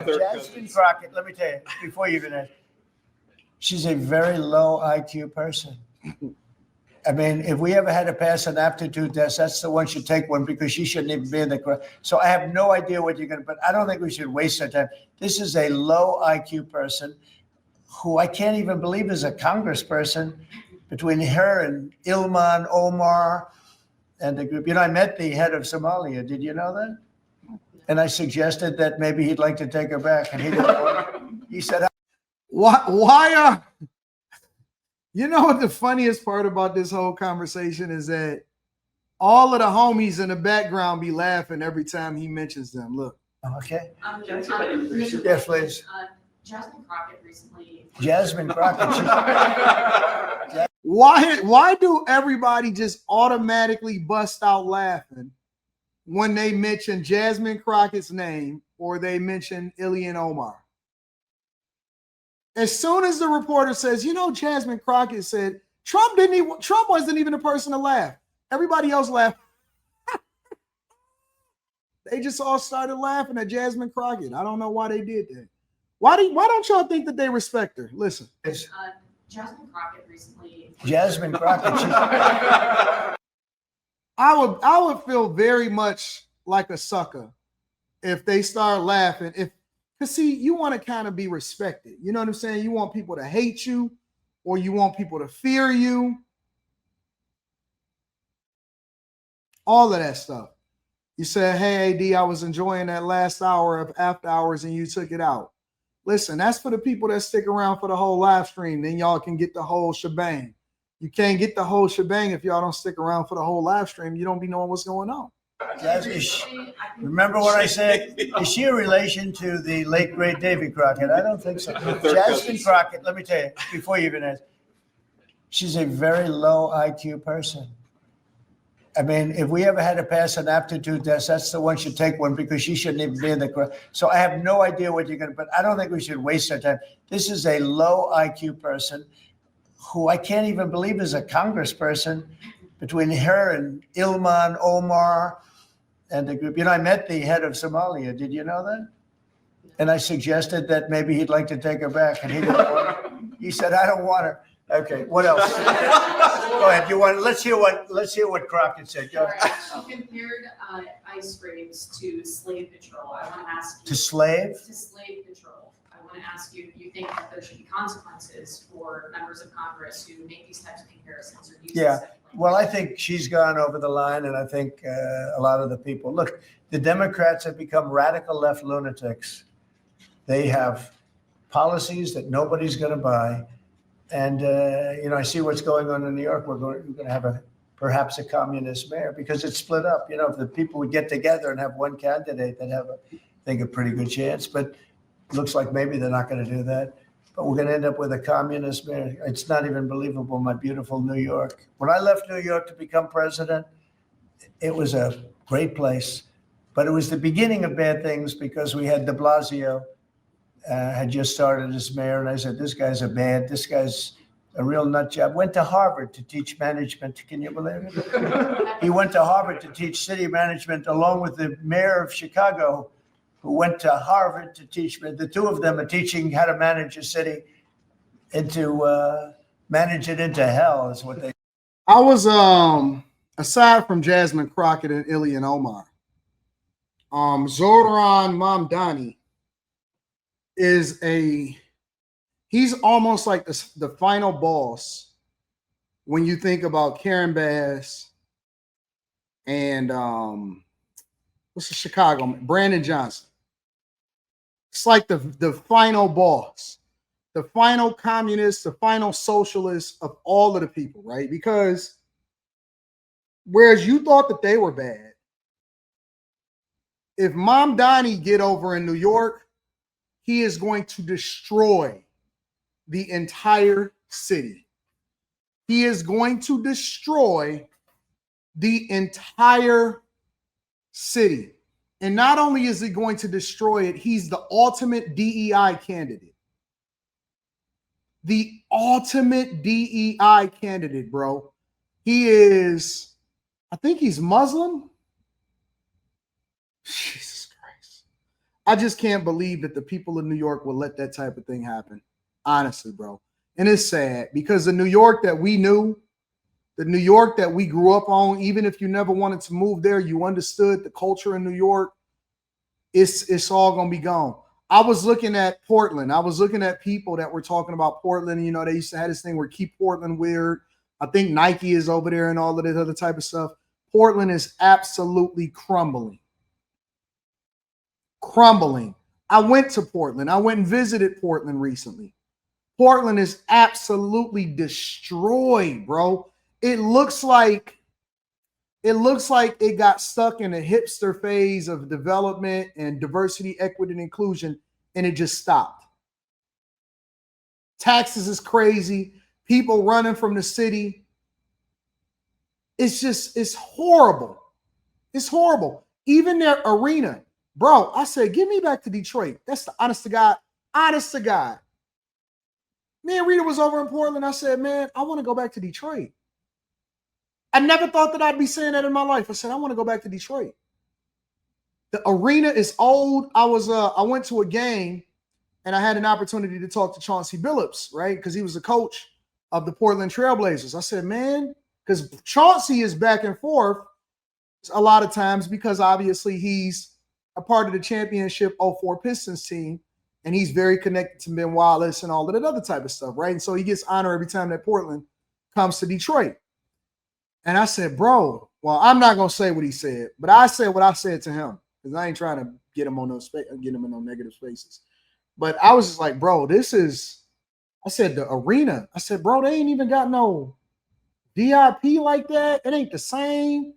Jasmine Crockett, let me tell you, before you even ask, she's a very low IQ person. I mean, if we ever had to pass an aptitude test, that's the one should take one because she shouldn't even be in the crowd. So I have no idea what you're going to, but I don't think we should waste our time. This is a low IQ person who I can't even believe is a congressperson between her and Ilhan, Omar, and the group. You know, I met the head of Somolia. Did you know that? And I suggested that maybe he'd like to take her back. And he didn't want. He said, why you know what the funniest part about this whole conversation is that all of the homies in the background be laughing every time he mentions them. Look. Okay. Yes, please. Jasmine Crockett recently. Jasmine Crockett. Why do everybody just automatically bust out laughing when they mention Jasmine Crockett's name or they mention Ilhan Omar? As soon as the reporter says, you know, Jasmine Crockett said Trump wasn't even the person to laugh. Everybody else laughed. They just all started laughing at Jasmine Crockett. I don't know why they did that. Why don't y'all think that they respect her? Listen. Jasmine Crockett recently. Jasmine Crockett. I would feel very much like a sucker if they start laughing. Because see, you want to kind of be respected. You know what I'm saying? You want people to hate you or you want people to fear you. All of that stuff. You said, hey, AD, I was enjoying that last hour of after hours and you took it out. Listen, that's for the people that stick around for the whole live stream. Then y'all can get the whole shebang. You can't get the whole shebang if y'all don't stick around for the whole live stream. You don't be knowing what's going on. Remember what I said? Is she a relation to the late, great Davy Crockett? I don't think so. Jasmine Crockett, let me tell you, before you even ask, she's a very low IQ person. I mean, if we ever had to pass an aptitude test, that's the one should take one because she shouldn't even be in the crowd. So I have no idea what you're going to, but I don't think we should waste our time. This is a low IQ person who I can't even believe is a congressperson between her and Ilhan, Omar, and the group. You know, I met the head of Somolia. Did you know that? And I suggested that maybe he'd like to take her back. And he didn't want. He said, I don't want her. Okay, what else? Go ahead. Let's hear what Crockett said. Go ahead. You compared ICE raids to slave patrol. I want to ask you. To slave? To slave patrol. I want to ask you, do you think that there should be consequences for members of Congress who make these types of comparisons or use Yeah. Well, I think she's gone over the line, and I think a lot of the people. Look, the Democrats have become radical left lunatics. They have policies that nobody's going to buy. And, you know, I see what's going on in New York. We're going to have perhaps a communist mayor because it's split up. You know, if the people would get together and have one candidate, they'd have, I think, a pretty good chance. But it looks like maybe they're not going to do that. But we're going to end up with a communist mayor. It's not even believable, my beautiful New York. When I left New York to become president, it was a great place. But it was the beginning of bad things because we had de Blasio. Had just started as mayor, and I said, this guy's a real nut job. Went to Harvard to teach management. Can you believe it? He went to Harvard to teach city management along with the mayor of Chicago, who went to Harvard to teach. The two of them are teaching how to manage a city manage it into hell is what they. I was, aside from Jasmine Crockett and Ilhan Omar, Zoran Mamdani he's almost like the final boss when you think about Karen Bass and what's the Chicago Brandon Johnson. It's like the final boss, the final communist, the final socialist of all of the people, right? Because whereas you thought that they were bad, if Mamdani get over in New York, he is going to destroy the entire city. He is going to destroy the entire city. And not only is he going to destroy it, he's the ultimate DEI candidate. The ultimate DEI candidate, bro. He is, I think he's Muslim. Jesus Christ. I just can't believe that the people of New York will let that type of thing happen. Honestly, bro. And it's sad because the New York that we knew, the New York that we grew up on, even if you never wanted to move there, you understood the culture in New York. It's all gonna be gone. I was looking at Portland. I was looking at people that were talking about Portland. You know, they used to have this thing where keep Portland weird. I think Nike is over there and all of that other type of stuff. Portland is absolutely crumbling. Crumbling. I went to Portland. I went and visited Portland recently. Portland is absolutely destroyed, bro. It looks like it got stuck in a hipster phase of development and diversity, equity, and inclusion, and it just stopped. Taxes is crazy. People running from the city. It's horrible. It's horrible. Even their arena. Bro, I said, give me back to Detroit. That's the honest to God. Me and Rita was over in Portland. I said, man, I want to go back to Detroit. I never thought that I'd be saying that in my life. I said, I want to go back to Detroit. The arena is old. I went to a game and I had an opportunity to talk to Chauncey Billups, right? Because he was the coach of the Portland Trailblazers. I said, man, because Chauncey is back and forth a lot of times because obviously he's a part of the championship 04 Pistons team. And he's very connected to Ben Wallace and all of that other type of stuff, right? And so he gets honor every time that Portland comes to Detroit. And I said, bro, well, I'm not going to say what he said, but I said what I said to him because I ain't trying to get him in no negative spaces. But I was just like, bro, I said, the arena. I said, bro, they ain't even got no VIP like that. It ain't the same.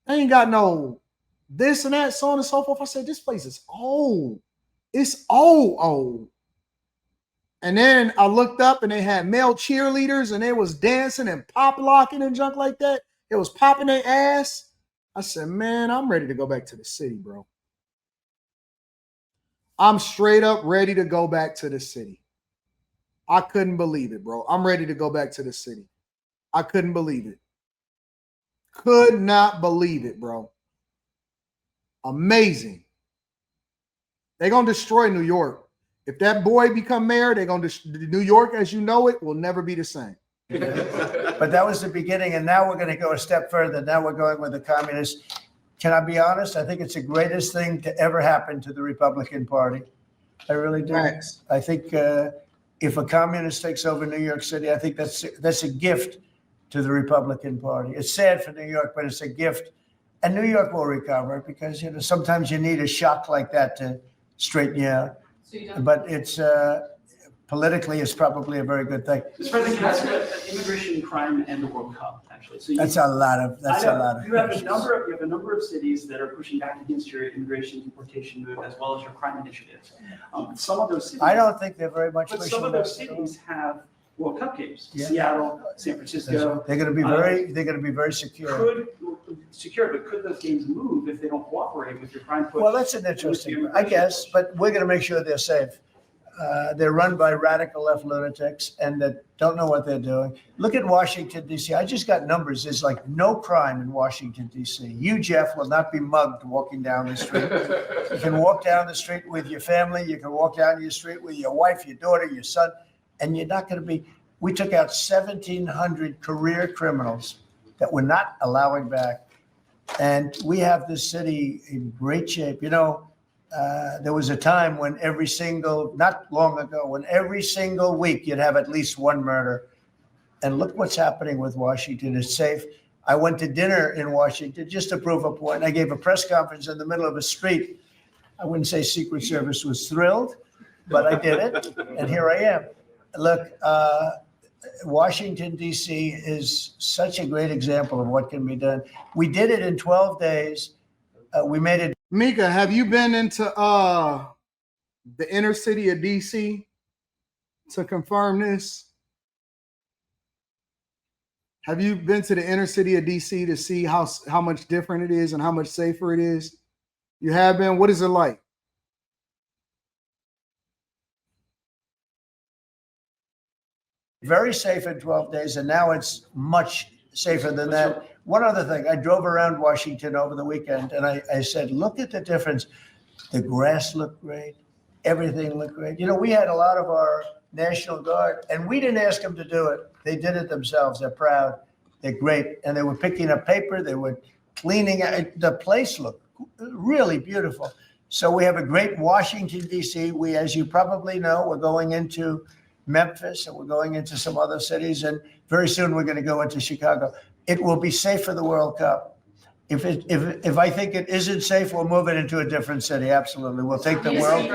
They ain't got no this and that, so on and so forth. I said, this place is old. It's old. And then I looked up and they had male cheerleaders and they was dancing and pop locking and junk like that. It was popping their ass. I said, man, I'm ready to go back to the city, bro. I'm straight up ready to go back to the city. I couldn't believe it, bro. I'm ready to go back to the city. I couldn't believe it. Could not believe it, bro. Amazing. They're going to destroy New York. If that boy become mayor, they're going to New York as you know it will never be the same. But that was the beginning, and now we're going to go a step further. Now we're going with the communists. Can I be honest? I think it's the greatest thing to ever happen to the Republican Party. I really do. Thanks. I think if a communist takes over New York City, I think that's a gift to the Republican Party. It's sad for New York, but it's a gift. And New York will recover because, you know, sometimes you need a shock like that to straighten you out. But it's politically, it's probably a very good thing. Mr. President, can I ask about immigration, crime, and the World Cup? Actually, so That's a lot of. You have a number of cities that are pushing back against your immigration deportation move as well as your crime initiatives. Some of those cities. I don't think they're very much. But some of those cities have World Cup games. Yeah. Seattle, San Francisco. They're going to be very. They're going to be very secure. But could those games move if they don't cooperate with your crime push? Well, that's an interesting, I guess, but we're going to make sure they're safe. They're run by radical left lunatics and that don't know what they're doing. Look at Washington, D.C. I just got numbers. There's like no crime in Washington, D.C. You, Jeff, will not be mugged walking down the street. You can walk down the street with your family. You can walk down your street with your wife, your daughter, your son, and you're not going to be. We took out 1,700 career criminals that we're not allowing back. And we have this city in great shape. You know, there was a time when not long ago, when every single week you'd have at least one murder. And look what's happening with Washington. It's safe. I went to dinner in Washington just to prove a point. I gave a press conference in the middle of a street. I wouldn't say Secret Service was thrilled, but I did it. And here I am. Look, Washington, D.C. is such a great example of what can be done. We did it in 12 days. We made it. Mika, have you been into the inner city of D.C. to confirm this? Have you been to the inner city of D.C. to see how much different it is and how much safer it is? You have been? What is it like? Very safe in 12 days, and now it's much safer than that. One other thing, I drove around Washington over the weekend, and I said, look at the difference. The grass looked great. Everything looked great. You know, we had a lot of our National Guard, and we didn't ask them to do it. They did it themselves. They're proud. They're great. And they were picking up paper. They were cleaning. The place looked really beautiful. So we have a great Washington, D.C. We, as you probably know, we're going into Memphis and we're going into some other cities. And very soon we're going to go into Chicago. It will be safe for the World Cup. If I think it isn't safe, we'll move it into a different city. Absolutely. We'll take the world.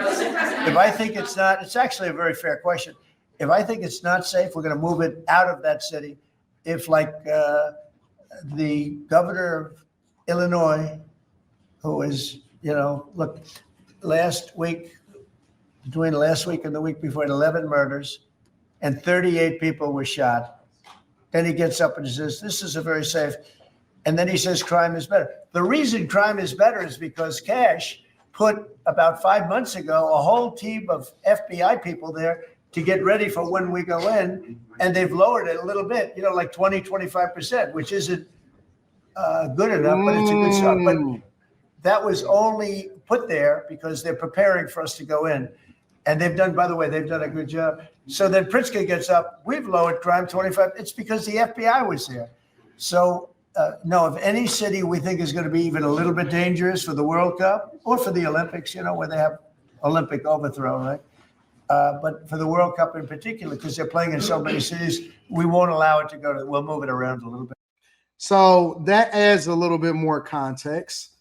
If I think it's not, it's actually a very fair question. If I think it's not safe, we're going to move it out of that city. If like the governor of Illinois, who is, you know, look, last week, between last week and the week before, 11 murders and 38 people were shot. Then he gets up and he says, this is a very safe. And then he says crime is better. The reason crime is better is because Cash put about 5 months ago a whole team of FBI people there to get ready for when we go in, and they've lowered it a little bit, you know, like 20, 25%, which isn't good enough, but it's a good start. But that was only put there because they're preparing for us to go in. And they've done, by the way, they've done a good job. So then Pritzker gets up, we've lowered crime 25. It's because the FBI was there. So no, if any city we think is going to be even a little bit dangerous for the World Cup or for the Olympics, you know, where they have Olympic overthrow, right? But for the World Cup in particular, because they're playing in so many cities, we won't allow it to go to, we'll move it around a little bit. So that adds a little bit more context.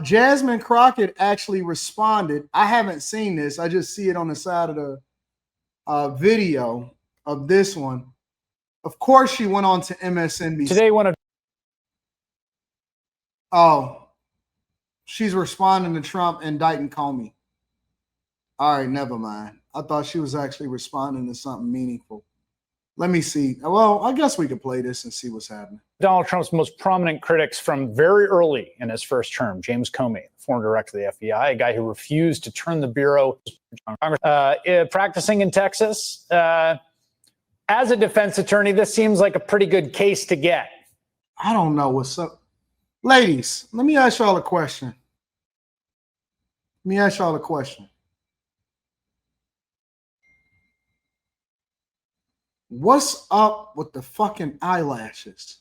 Jasmine Crockett actually responded. I haven't seen this. I just see it on the side of the video of this one. Of course, she went on to MSNBC. Today, one of she's responding to Trump indicting Comey. All right, never mind. I thought she was actually responding to something meaningful. Let me see. Well, I guess we could play this and see what's happening. Donald Trump's most prominent critics from very early in his first term, James Comey, former director of the FBI, a guy who refused to turn the bureau practicing in Texas. As a defense attorney, this seems like a pretty good case to get. I don't know what's up. Ladies, let me ask y'all a question. What's up with the fucking eyelashes?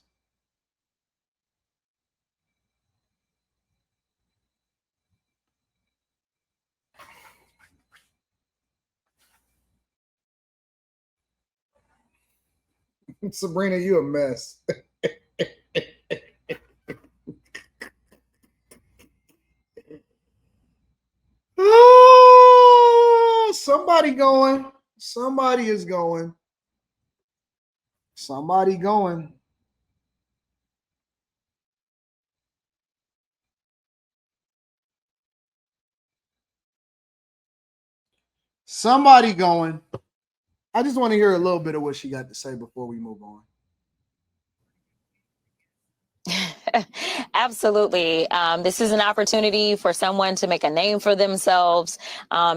Sabrina, you a mess. Somebody going. Somebody is going. Somebody going. Somebody going. I just want to hear a little bit of what she got to say before we move on. Absolutely. This is an opportunity for someone to make a name for themselves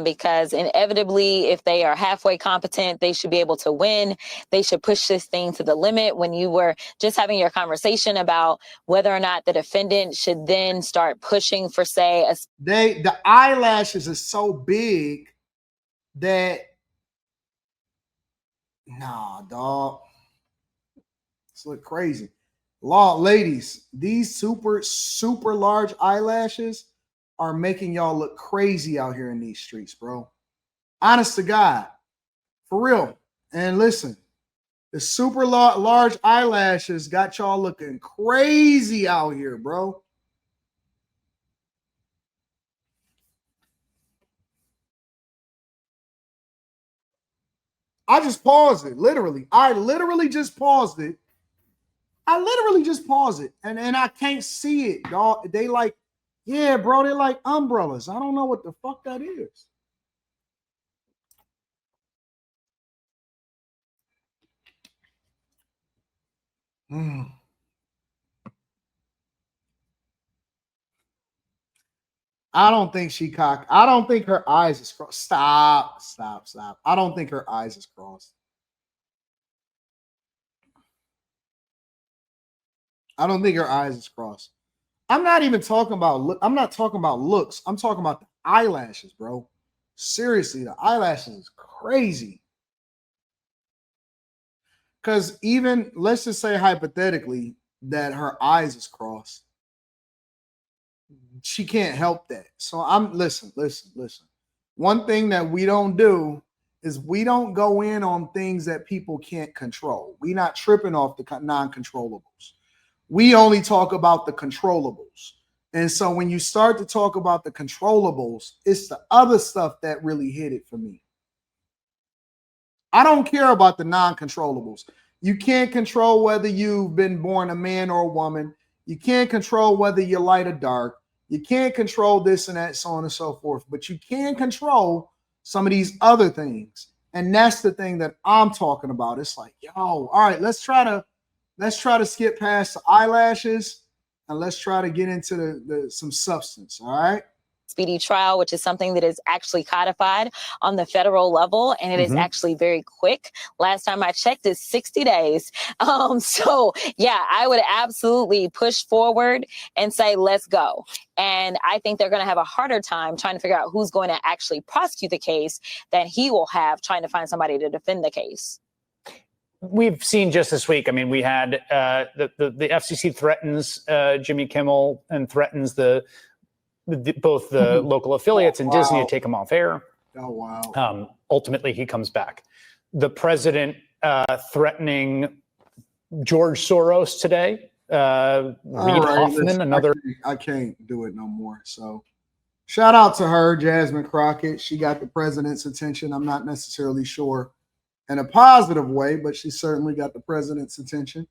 because inevitably, if they are halfway competent, they should be able to win. They should push this thing to the limit. When you were just having your conversation about whether or not the defendant should then start pushing for, say, the eyelashes are so big that nah, dog. This look crazy. Ladies, these super large eyelashes are making y'all look crazy out here in these streets, bro. Honest to God. For real. And listen, the super large eyelashes got y'all looking crazy out here, bro. I just paused it, literally. I literally just paused it. And I can't see it, dog. They like, yeah, bro, they're like umbrellas. I don't know what the fuck that is. I don't think she cocked. I don't think her eyes is crossed. Stop. I don't think her eyes is crossed. I don't think her eyes is crossed. I'm not even talking about look. I'm not talking about looks. I'm talking about the eyelashes, bro. Seriously, the eyelashes is crazy. Because even, let's just say hypothetically that her eyes is crossed. She can't help that. So listen. One thing that we don't do is we don't go in on things that people can't control. We're not tripping off the non-controllables. We only talk about the controllables. And so when you start to talk about the controllables, it's the other stuff that really hit it for me. I don't care about the non-controllables. You can't control whether you've been born a man or a woman. You can't control whether you're light or dark. You can't control this and that, so on and so forth. But you can control some of these other things. And that's the thing that I'm talking about. It's like, yo, all right, let's try to skip past the eyelashes and let's try to get into some substance. All right. Speedy trial, which is something that is actually codified on the federal level, and it is actually very quick. Last time I checked, it's 60 days. So yeah, I would absolutely push forward and say, let's go. And I think they're going to have a harder time trying to figure out who's going to actually prosecute the case than he will have trying to find somebody to defend the case. We've seen just this week. I mean, we had the FCC threatens Jimmy Kimmel and threatens both the local affiliates and Disney to take him off air. Oh, wow. Ultimately, he comes back. The president threatening George Soros today. Reid Hoffman, another. I can't do it no more. So shout out to her, Jasmine Crockett. She got the president's attention. I'm not necessarily sure in a positive way, but she certainly got the president's attention.